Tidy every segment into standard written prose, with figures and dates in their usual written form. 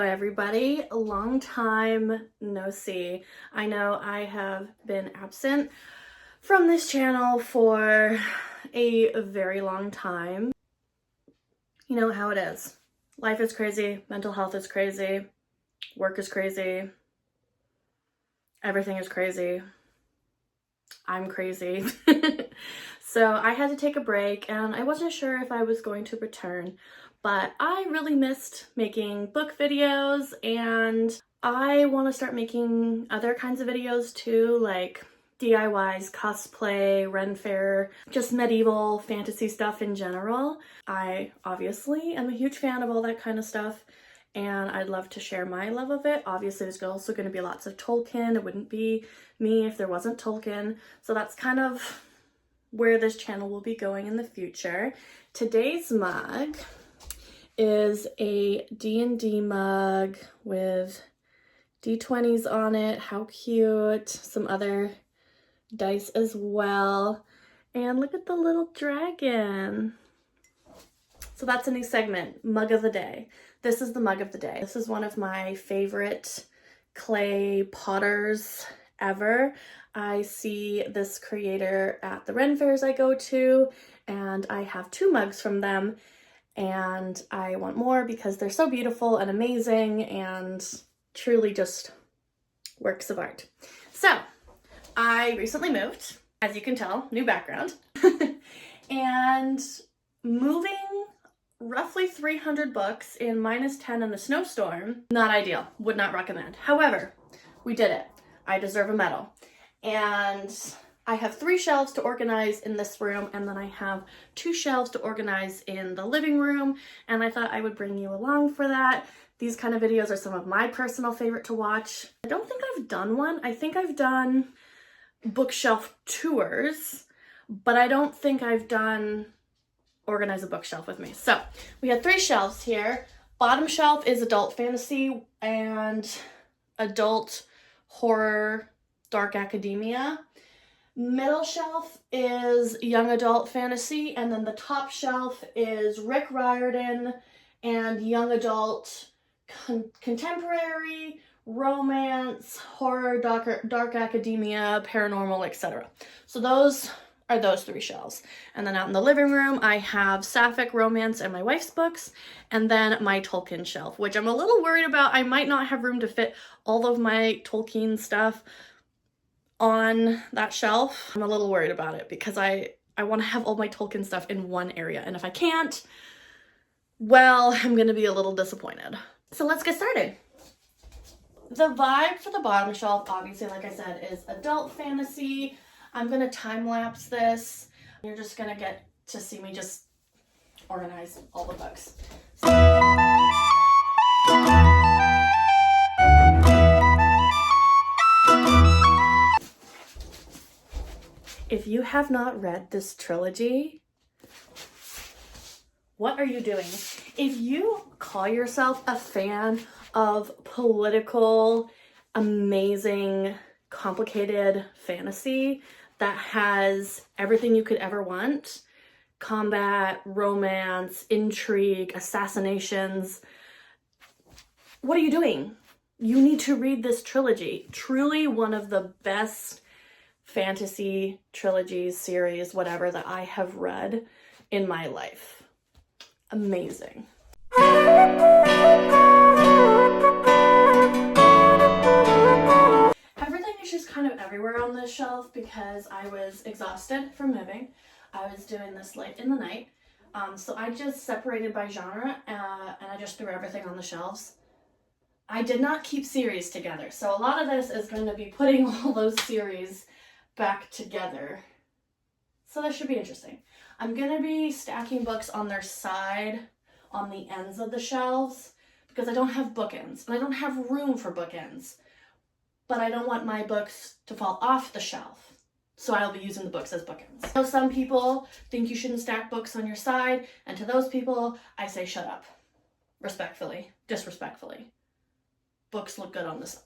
everybody. A long time no see. I know I have been absent from this channel for a very long time. You know how it is. Life is crazy, mental health is crazy, work is crazy, everything is crazy. I'm crazy. So I had to take a break and I wasn't sure if I was going to return, but I really missed making book videos and I want to start making other kinds of videos too, like DIYs, cosplay, Ren Fair, just medieval fantasy stuff in general. I obviously am a huge fan of all that kind of stuff and I'd love to share my love of it. Obviously there's also going to be lots of Tolkien. It wouldn't be me if there wasn't Tolkien. So that's kind of where this channel will be going in the future. Today's mug is a D&D mug with D20s on it. How cute. Some other dice as well. And look at the little dragon. So that's a new segment, Mug of the Day. This is the Mug of the Day. This is one of my favorite clay potters ever. I see this creator at the Ren Fairs I go to, and I have 2 mugs from them, and I want more because they're so beautiful and amazing and truly just works of art. So, I recently moved, as you can tell, new background, and moving roughly 300 books in -10 in a snowstorm, not ideal, would not recommend. However, we did it. I deserve a medal. And I have 3 shelves to organize in this room, and then I have 2 shelves to organize in the living room, and I thought I would bring you along for that. These kind of videos are some of my personal favorite to watch. I don't think I've done one. I think I've done bookshelf tours, but I don't think I've done organize a bookshelf with me. So we had 3 shelves here. Bottom shelf is adult fantasy and adult horror, dark academia. Middle shelf is young adult fantasy, and then the top shelf is Rick Riordan and young adult contemporary, romance, horror, dark academia, paranormal, etc. So those are those 3 shelves. And then out in the living room, I have sapphic romance and my wife's books, and then my Tolkien shelf, which I'm a little worried about. I might not have room to fit all of my Tolkien stuff on that shelf. I'm a little worried about it because I want to have all my Tolkien stuff in one area, and if I can't, well, I'm gonna be a little disappointed. So let's get started. The vibe for the bottom shelf, obviously, like I said, is adult fantasy. I'm gonna time-lapse this. You're just gonna get to see me just organize all the books. If you have not read this trilogy, what are you doing? If you call yourself a fan of political, amazing, complicated fantasy that has everything you could ever want, combat, romance, intrigue, assassinations, what are you doing? You need to read this trilogy. Truly one of the best fantasy trilogies, series, whatever, that I have read in my life. Amazing. Everything is just kind of everywhere on this shelf because I was exhausted from moving. I was doing this late in the night. So I just separated by genre and I just threw everything on the shelves. I did not keep series together. So a lot of this is going to be putting all those series back together. So that should be interesting. I'm going to be stacking books on their side, on the ends of the shelves, because I don't have bookends, and I don't have room for bookends. But I don't want my books to fall off the shelf, so I'll be using the books as bookends. So some people think you shouldn't stack books on your side, and to those people, I say shut up. Respectfully, disrespectfully. Books look good on the side.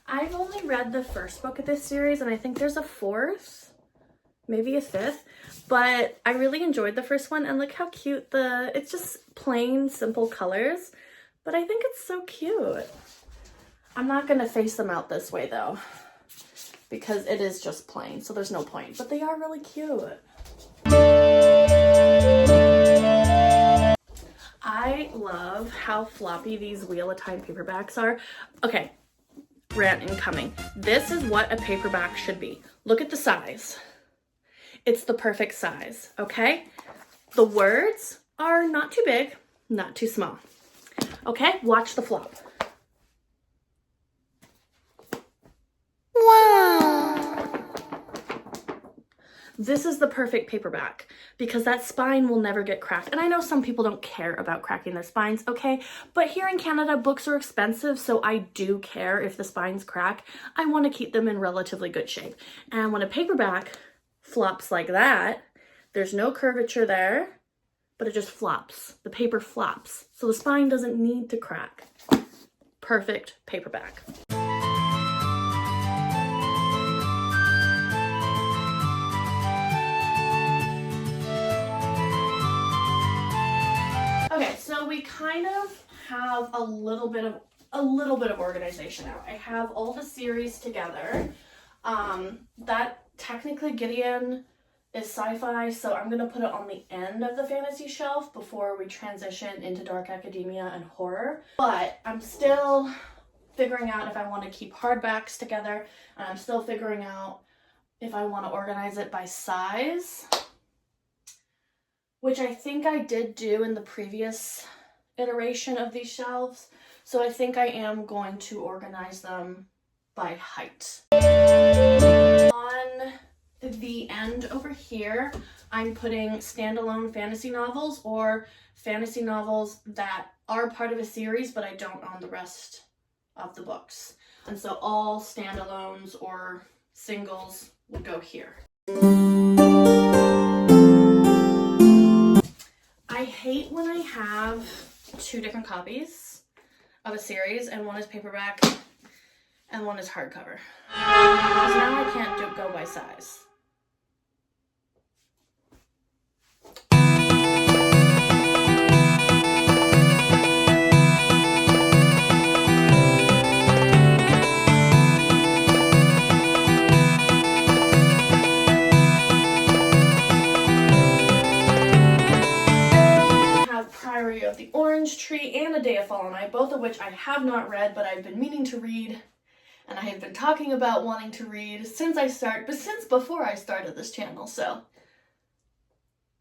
I've only only read the first book of this series, and I think there's a fourth, maybe a fifth, but I really enjoyed the first one, and look how cute it's just plain, simple colors, but I think it's so cute. I'm not gonna face them out this way though, because it is just plain, so there's no point, but they are really cute. I love how floppy these Wheel of Time paperbacks are. Okay, rant incoming. This is what a paperback should be. Look at the size. It's the perfect size, okay? The words are not too big, not too small. Okay, watch the flop. Wow! This is the perfect paperback because that spine will never get cracked. And I know some people don't care about cracking their spines, okay? But here in Canada, books are expensive, so I do care if the spines crack. I want to keep them in relatively good shape. And when a paperback flops like that, there's no curvature there, but it just flops. The paper flops, so the spine doesn't need to crack. Perfect paperback. Okay, so we kind of have a little bit of organization now. I have all the series together. That technically Gideon is sci-fi, so I'm gonna put it on the end of the fantasy shelf before we transition into dark academia and horror. But I'm still figuring out if I want to keep hardbacks together, and I'm still figuring out if I want to organize it by size, which I think I did do in the previous iteration of these shelves. So I think I am going to organize them by height. On the end over here, I'm putting standalone fantasy novels or fantasy novels that are part of a series, but I don't own the rest of the books. And so all standalones or singles will go here. I hate when I have two different copies of a series and one is paperback and one is hardcover. Because now I can't go by size. Priory of the Orange Tree and A Day of Fallen Night, both of which I have not read, but I've been meaning to read, and I have been talking about wanting to read since before I started this channel, so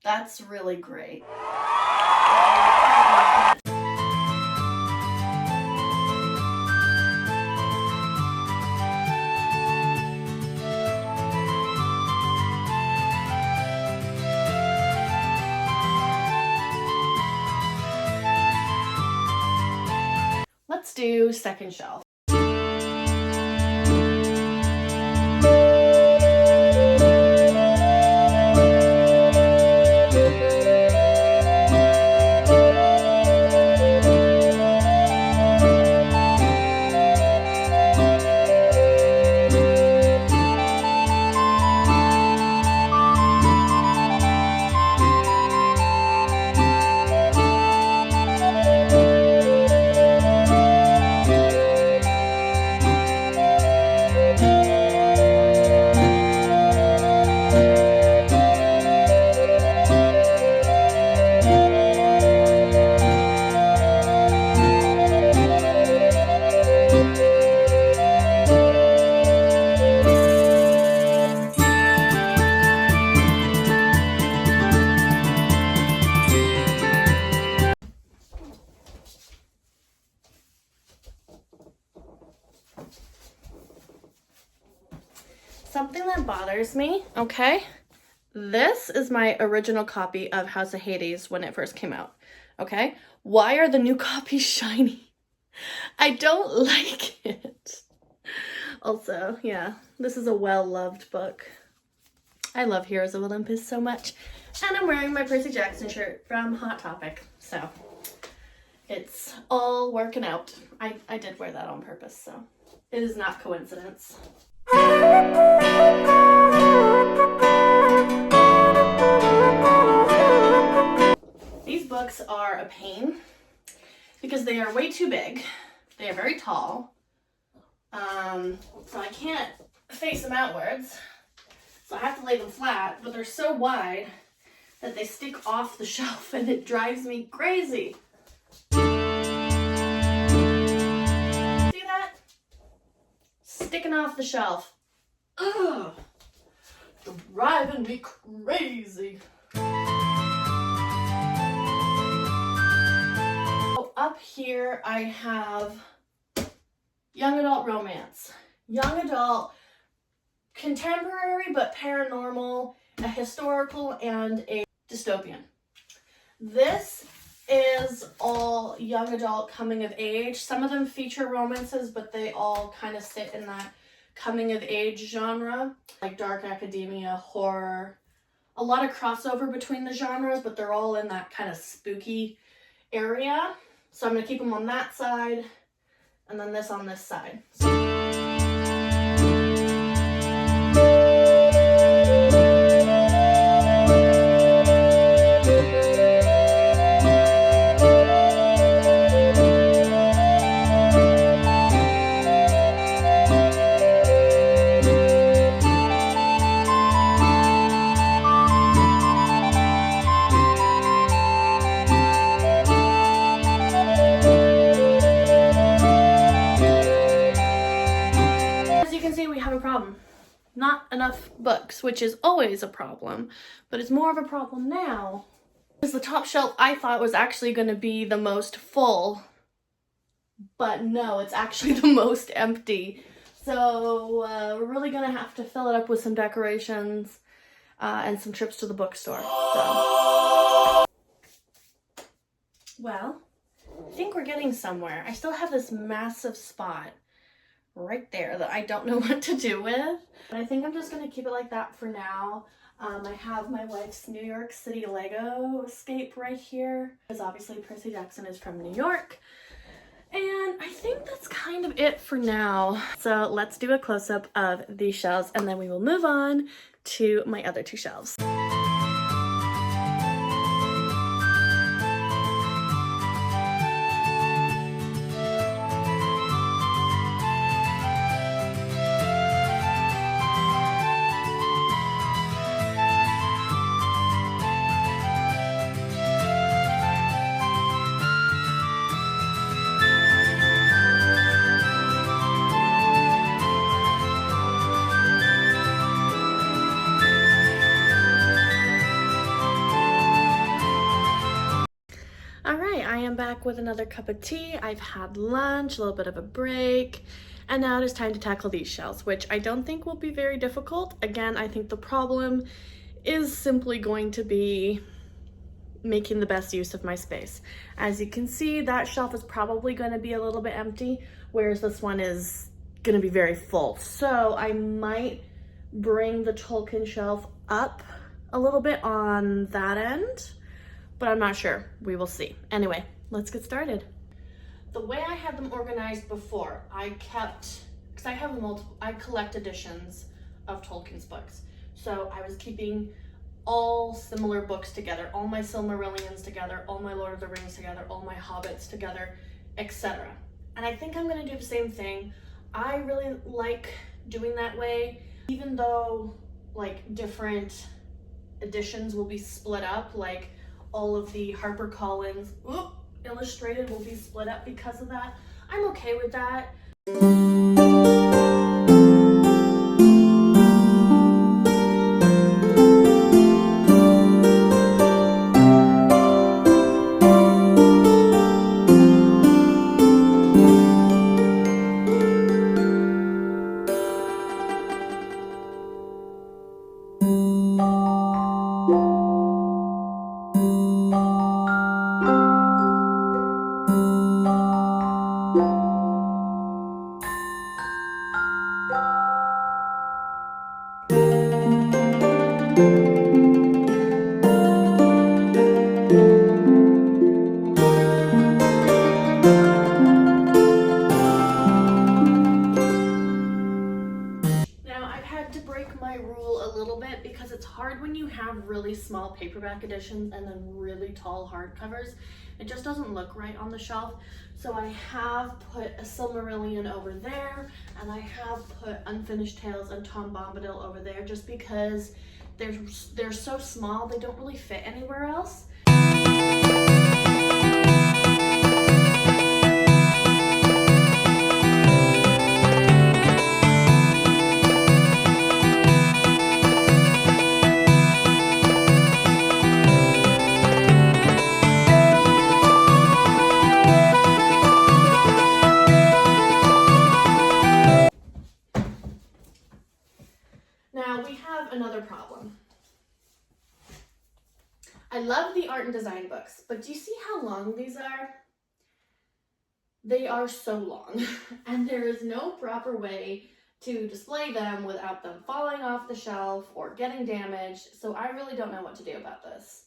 that's really great. Let's do second shelf. Something that bothers me, okay? This is my original copy of House of Hades when it first came out, okay? Why are the new copies shiny? I don't like it. Also, yeah, this is a well-loved book. I love Heroes of Olympus so much. And I'm wearing my Percy Jackson shirt from Hot Topic, so it's all working out. I did wear that on purpose, so It is not coincidence. These books are a pain because they are way too big. They are very tall. So I can't face them outwards. So I have to lay them flat, but they're so wide that they stick off the shelf and it drives me crazy. See that? Sticking off the shelf. Ugh. Driving me crazy. So up here I have young adult romance. Young adult, contemporary but paranormal, a historical, and a dystopian. This is all young adult coming of age. Some of them feature romances, but they all kind of sit in that coming of age genre, like dark academia, horror. A lot of crossover between the genres, but they're all in that kind of spooky area. So I'm going to keep them on that side, and then this on this side. Not enough books, which is always a problem, but it's more of a problem now because the top shelf I thought was actually going to be the most full, but no, it's actually the most empty. So we're really going to have to fill it up with some decorations and some trips to the bookstore. So. Well, I think we're getting somewhere. I still have this massive spot right there that I don't know what to do with. But I think I'm just going to keep it like that for now. I have my wife's New York City Lego escape right here, because obviously Percy Jackson is from New York. And I think that's kind of it for now. So let's do a close-up of these shelves and then we will move on to my other two shelves. I'm back with another cup of tea. I've had lunch, a little bit of a break, and now it is time to tackle these shelves, which I don't think will be very difficult. Again, I think the problem is simply going to be making the best use of my space. As you can see, that shelf is probably going to be a little bit empty, whereas this one is going to be very full. So I might bring the Tolkien shelf up a little bit on that end, but I'm not sure. We will see. Anyway, let's get started. The way I had them organized before, I kept, because I have I collect editions of Tolkien's books. So I was keeping all similar books together, all my Silmarillions together, all my Lord of the Rings together, all my Hobbits together, etc. And I think I'm gonna do the same thing. I really like doing that way, even though like different editions will be split up, like all of the HarperCollins illustrated will be split up because of that. I'm okay with that. struggle a little bit because it's hard when you have really small paperback editions and then really tall hardcovers. It just doesn't look right on the shelf. So I have put a Silmarillion over there, and I have put Unfinished Tales and Tom Bombadil over there just because they're so small, they don't really fit anywhere else. Now we have another problem. I love the art and design books, but do you see how long these are? They are so long, and there is no proper way to display them without them falling off the shelf or getting damaged, so I really don't know what to do about this.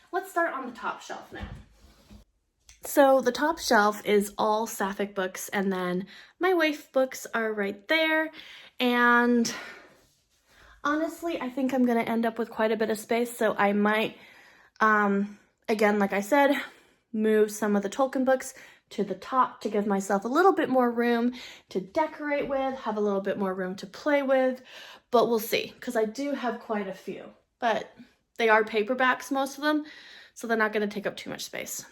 Let's start on the top shelf now. So the top shelf is all sapphic books, and then my waif books are right there. And honestly, I think I'm going to end up with quite a bit of space, so I might, again, like I said, move some of the Tolkien books to the top to give myself a little bit more room to decorate with, have a little bit more room to play with, but we'll see, because I do have quite a few. But they are paperbacks, most of them, so they're not going to take up too much space.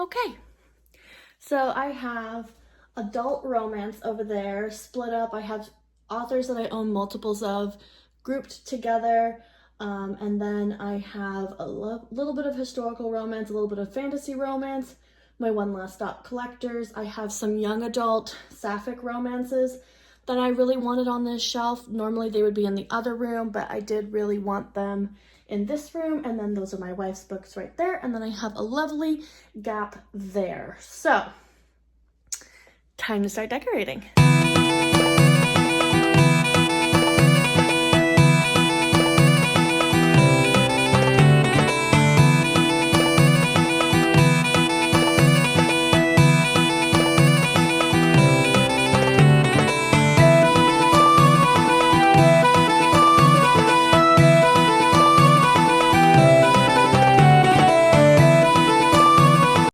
Okay, so I have adult romance over there, split up. I have authors that I own multiples of, grouped together, and then I have a little bit of historical romance, a little bit of fantasy romance, my One Last Stop collectors. I have some young adult sapphic romances that I really wanted on this shelf. Normally they would be in the other room, but I did really want them in this room, and then those are my wife's books right there, and then I have a lovely gap there. So, time to start decorating.